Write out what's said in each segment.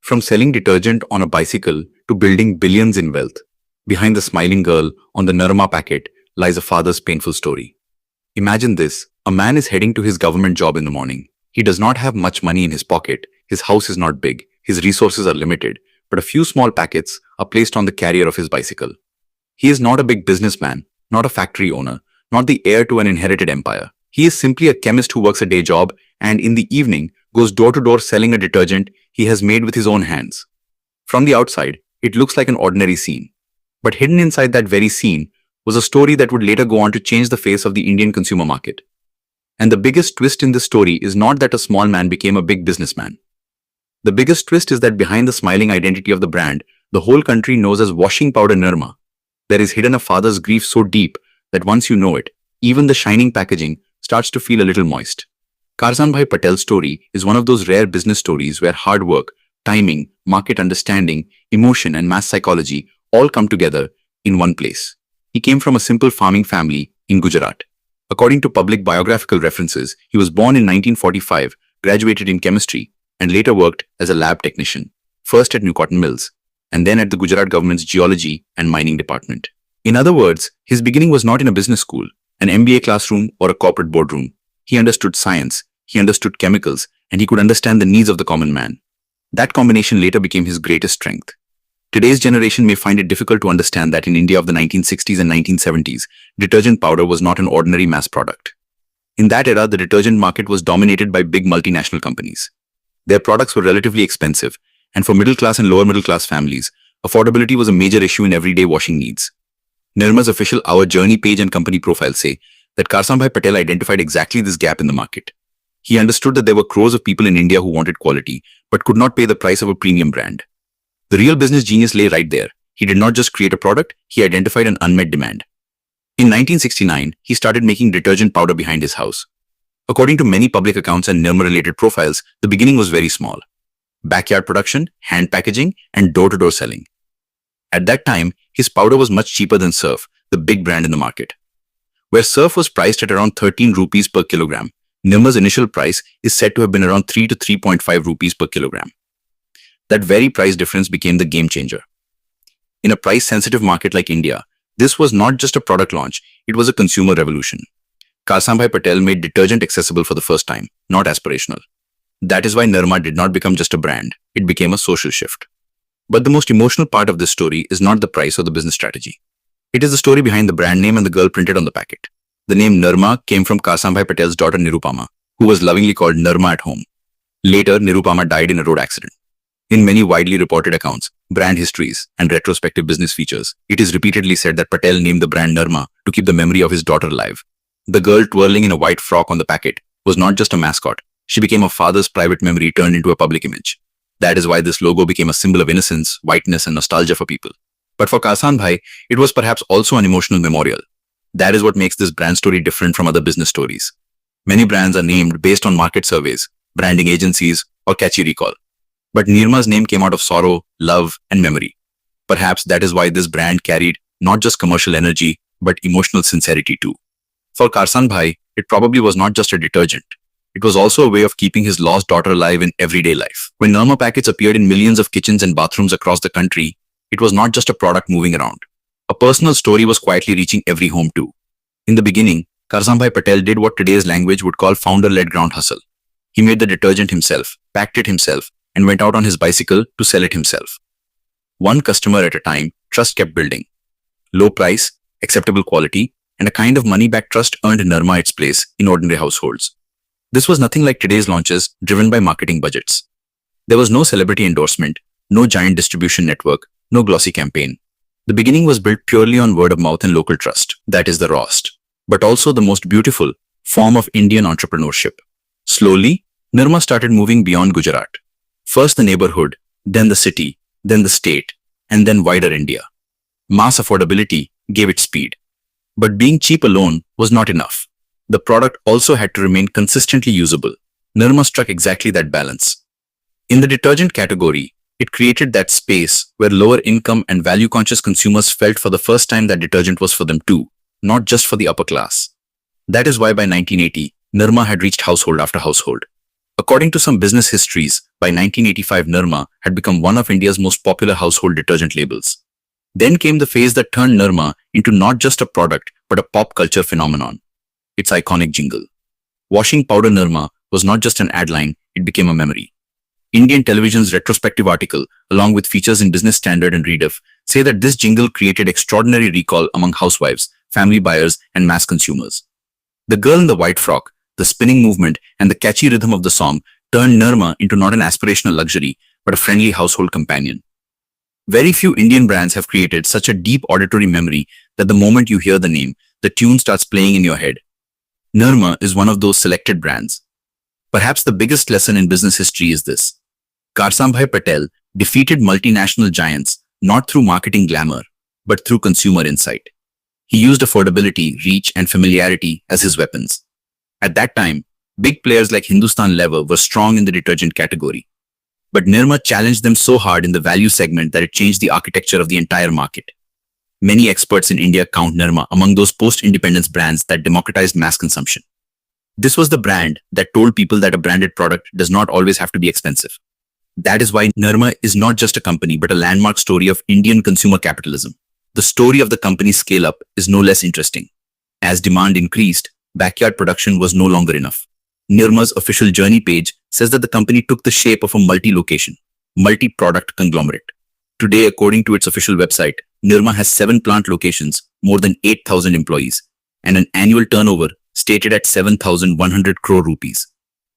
From selling detergent on a bicycle to building billions in wealth, behind the smiling girl on the Nirma packet lies a father's painful story. Imagine this, a man is heading to his government job in the morning. He does not have much money in his pocket, his house is not big, his resources are limited, but a few small packets are placed on the carrier of his bicycle. He is not a big businessman, not a factory owner, not the heir to an inherited empire. He is simply a chemist who works a day job and in the evening goes door to door selling a detergent he has made with his own hands. From the outside, it looks like an ordinary scene. But hidden inside that very scene was a story that would later go on to change the face of the Indian consumer market. And the biggest twist in this story is not that a small man became a big businessman. The biggest twist is that behind the smiling identity of the brand, the whole country knows as washing powder Nirma, there is hidden a father's grief so deep that once you know it, even the shining packaging starts to feel a little moist. Karsanbhai Patel's story is one of those rare business stories where hard work, timing, market understanding, emotion and mass psychology all come together in one place. He came from a simple farming family in Gujarat. According to public biographical references, he was born in 1945, graduated in chemistry, and later worked as a lab technician, first at New Cotton Mills, and then at the Gujarat government's geology and mining department. In other words, his beginning was not in a business school, an MBA classroom, or a corporate boardroom. He understood science, he understood chemicals, and he could understand the needs of the common man. That combination later became his greatest strength. Today's generation may find it difficult to understand that in India of the 1960s and 1970s, detergent powder was not an ordinary mass product. In that era, the detergent market was dominated by big multinational companies. Their products were relatively expensive, and for middle-class and lower-middle-class families, affordability was a major issue in everyday washing needs. Nirma's official Our Journey page and company profile say that Karsanbhai Patel identified exactly this gap in the market. He understood that there were crores of people in India who wanted quality, but could not pay the price of a premium brand. The real business genius lay right there. He did not just create a product, he identified an unmet demand. In 1969, he started making detergent powder behind his house. According to many public accounts and Nirma-related profiles, the beginning was very small. Backyard production, hand packaging, and door-to-door selling. At that time, his powder was much cheaper than Surf, the big brand in the market. Where Surf was priced at around 13 rupees per kilogram, Nirma's initial price is said to have been around 3 to 3.5 rupees per kilogram. That very price difference became the game changer. In a price-sensitive market like India, this was not just a product launch, it was a consumer revolution. Karsanbhai Patel made detergent accessible for the first time, not aspirational. That is why Nirma did not become just a brand, it became a social shift. But the most emotional part of this story is not the price or the business strategy. It is the story behind the brand name and the girl printed on the packet. The name Nirma came from Karsanbhai Patel's daughter Nirupama, who was lovingly called Nirma at home. Later, Nirupama died in a road accident. In many widely reported accounts, brand histories, and retrospective business features, it is repeatedly said that Patel named the brand Nirma to keep the memory of his daughter alive. The girl twirling in a white frock on the packet was not just a mascot, she became a father's private memory turned into a public image. That is why this logo became a symbol of innocence, whiteness, and nostalgia for people. But for Karsanbhai, it was perhaps also an emotional memorial. That is what makes this brand story different from other business stories. Many brands are named based on market surveys, branding agencies, or catchy recall. But Nirma's name came out of sorrow, love, and memory. Perhaps that is why this brand carried not just commercial energy, but emotional sincerity too. For Karsanbhai, it probably was not just a detergent. It was also a way of keeping his lost daughter alive in everyday life. When Nirma packets appeared in millions of kitchens and bathrooms across the country, it was not just a product moving around. A personal story was quietly reaching every home too. In the beginning, Karsanbhai Patel did what today's language would call founder-led ground hustle. He made the detergent himself, packed it himself, and went out on his bicycle to sell it himself. One customer at a time, trust kept building. Low price, acceptable quality, and a kind of money-back trust earned Nirma its place in ordinary households. This was nothing like today's launches driven by marketing budgets. There was no celebrity endorsement, no giant distribution network, no glossy campaign. The beginning was built purely on word of mouth and local trust. That is the rawest, but also the most beautiful form of Indian entrepreneurship. Slowly, Nirma started moving beyond Gujarat. First the neighborhood, then the city, then the state, and then wider India. Mass affordability gave it speed. But being cheap alone was not enough. The product also had to remain consistently usable. Nirma struck exactly that balance. In the detergent category, it created that space where lower income and value-conscious consumers felt for the first time that detergent was for them too, not just for the upper class. That is why by 1980, Nirma had reached household after household. According to some business histories, by 1985 Nirma had become one of India's most popular household detergent labels. Then came the phase that turned Nirma into not just a product but a pop culture phenomenon. Its iconic jingle. Washing powder Nirma was not just an ad line, it became a memory. Indian television's retrospective article, along with features in Business Standard and Rediff, say that this jingle created extraordinary recall among housewives, family buyers, and mass consumers. The girl in the white frock, the spinning movement, and the catchy rhythm of the song turned Nirma into not an aspirational luxury, but a friendly household companion. Very few Indian brands have created such a deep auditory memory that the moment you hear the name, the tune starts playing in your head. Nirma is one of those selected brands. Perhaps the biggest lesson in business history is this. Karsanbhai Patel defeated multinational giants not through marketing glamour, but through consumer insight. He used affordability, reach, and familiarity as his weapons. At that time, big players like Hindustan Lever were strong in the detergent category. But Nirma challenged them so hard in the value segment that it changed the architecture of the entire market. Many experts in India count Nirma among those post-independence brands that democratized mass consumption. This was the brand that told people that a branded product does not always have to be expensive. That is why Nirma is not just a company but a landmark story of Indian consumer capitalism. The story of the company's scale-up is no less interesting. As demand increased, backyard production was no longer enough. Nirma's official journey page says that the company took the shape of a multi-location, multi-product conglomerate. Today, according to its official website, Nirma has 7 plant locations, more than 8,000 employees, and an annual turnover stated at 7,100 crore rupees.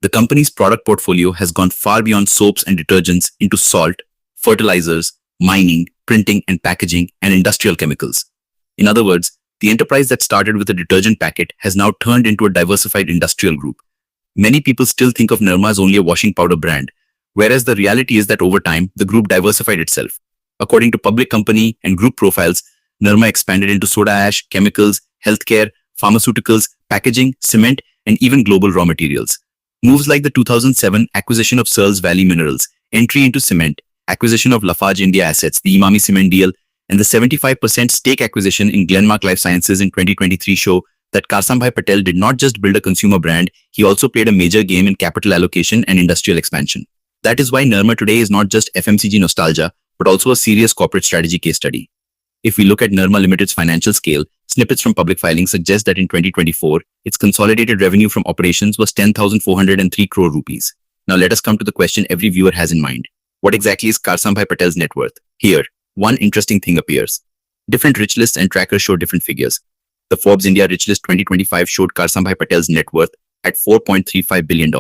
The company's product portfolio has gone far beyond soaps and detergents into salt, fertilizers, mining, printing and packaging, and industrial chemicals. In other words, the enterprise that started with a detergent packet has now turned into a diversified industrial group. Many people still think of Nirma as only a washing powder brand, whereas the reality is that over time, the group diversified itself. According to public company and group profiles, Nirma expanded into soda ash, chemicals, healthcare, pharmaceuticals, packaging, cement, and even global raw materials. Moves like the 2007 acquisition of Searles Valley Minerals, entry into cement, acquisition of Lafarge India assets, the Imami Cement deal, and the 75% stake acquisition in Glenmark Life Sciences in 2023 show that Karsanbhai Patel did not just build a consumer brand, he also played a major game in capital allocation and industrial expansion. That is why Nirma today is not just FMCG nostalgia, but also a serious corporate strategy case study. If we look at Nirma Limited's financial scale, snippets from public filings suggest that in 2024, its consolidated revenue from operations was 10,403 crore rupees. Now let us come to the question every viewer has in mind. What exactly is Karsanbhai Patel's net worth? Here, one interesting thing appears. Different rich lists and trackers show different figures. The Forbes India Rich List 2025 showed Karsanbhai Patel's net worth at $4.35 billion.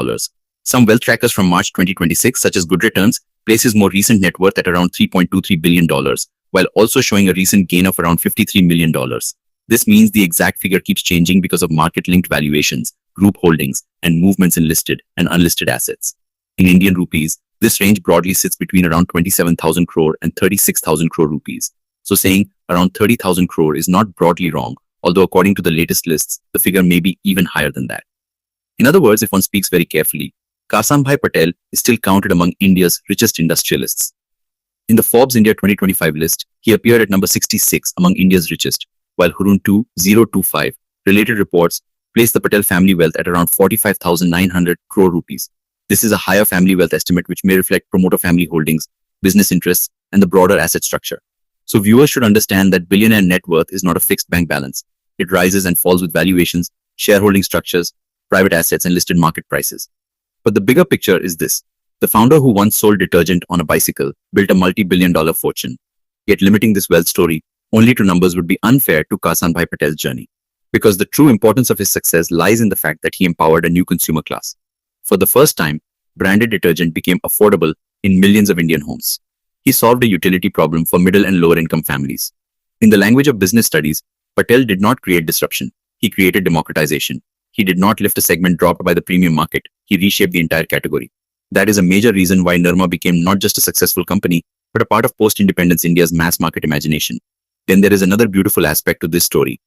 Some wealth trackers from March 2026, such as Good Returns, place his more recent net worth at around $3.23 billion, while also showing a recent gain of around $53 million. This means the exact figure keeps changing because of market-linked valuations, group holdings, and movements in listed and unlisted assets. In Indian rupees, this range broadly sits between around 27,000 crore and 36,000 crore rupees. So saying around 30,000 crore is not broadly wrong, although according to the latest lists, the figure may be even higher than that. In other words, if one speaks very carefully, Karsanbhai Patel is still counted among India's richest industrialists. In the Forbes India 2025 list, he appeared at number 66 among India's richest, while Hurun 2025 related reports place the Patel family wealth at around 45,900 crore rupees. This is a higher family wealth estimate which may reflect promoter family holdings, business interests, and the broader asset structure. So viewers should understand that billionaire net worth is not a fixed bank balance. It rises and falls with valuations, shareholding structures, private assets, and listed market prices. But the bigger picture is this. The founder who once sold detergent on a bicycle built a multi-billion-dollar fortune. Yet limiting this wealth story only to numbers would be unfair to Karsanbhai Patel's journey. Because the true importance of his success lies in the fact that he empowered a new consumer class. For the first time, branded detergent became affordable in millions of Indian homes. He solved a utility problem for middle and lower income families. In the language of business studies, Patel did not create disruption. He created democratization. He did not lift a segment dropped by the premium market. He reshaped the entire category. That is a major reason why Nirma became not just a successful company, but a part of post-independence India's mass market imagination. Then there is another beautiful aspect to this story.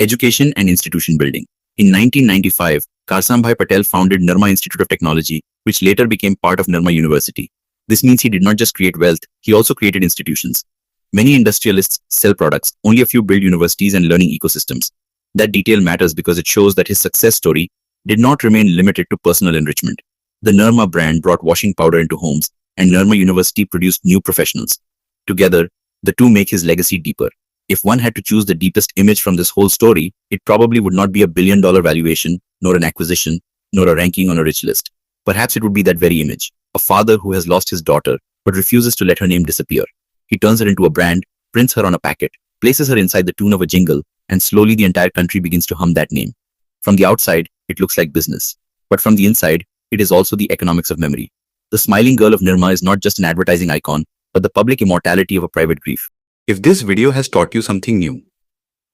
Education and institution building. In 1995, Karsanbhai Patel founded Nirma Institute of Technology, which later became part of Nirma University. This means he did not just create wealth, he also created institutions. Many industrialists sell products, only a few build universities and learning ecosystems. That detail matters because it shows that his success story did not remain limited to personal enrichment. The Nirma brand brought washing powder into homes, and Nirma University produced new professionals. Together, the two make his legacy deeper. If one had to choose the deepest image from this whole story, it probably would not be a billion-dollar valuation, nor an acquisition, nor a ranking on a rich list. Perhaps it would be that very image, a father who has lost his daughter but refuses to let her name disappear. He turns her into a brand, prints her on a packet, places her inside the tune of a jingle, and slowly the entire country begins to hum that name. From the outside, it looks like business. But from the inside, it is also the economics of memory. The smiling girl of Nirma is not just an advertising icon, but the public immortality of a private grief. If this video has taught you something new,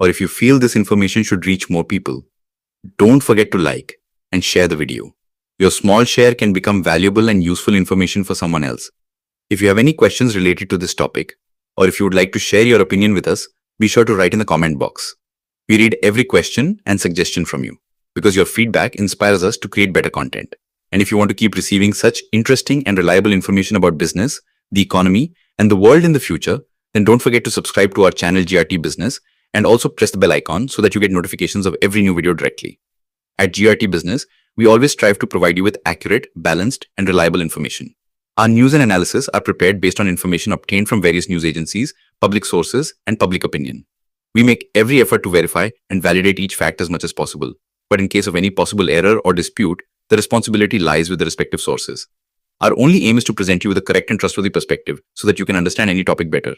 or if you feel this information should reach more people, don't forget to like and share the video. Your small share can become valuable and useful information for someone else. If you have any questions related to this topic, or if you would like to share your opinion with us, be sure to write in the comment box. We read every question and suggestion from you, because your feedback inspires us to create better content. And if you want to keep receiving such interesting and reliable information about business, the economy, and the world in the future, then don't forget to subscribe to our channel GRT Business and also press the bell icon so that you get notifications of every new video directly. At GRT Business, we always strive to provide you with accurate, balanced, and reliable information. Our news and analysis are prepared based on information obtained from various news agencies, public sources, and public opinion. We make every effort to verify and validate each fact as much as possible, but in case of any possible error or dispute, the responsibility lies with the respective sources. Our only aim is to present you with a correct and trustworthy perspective so that you can understand any topic better.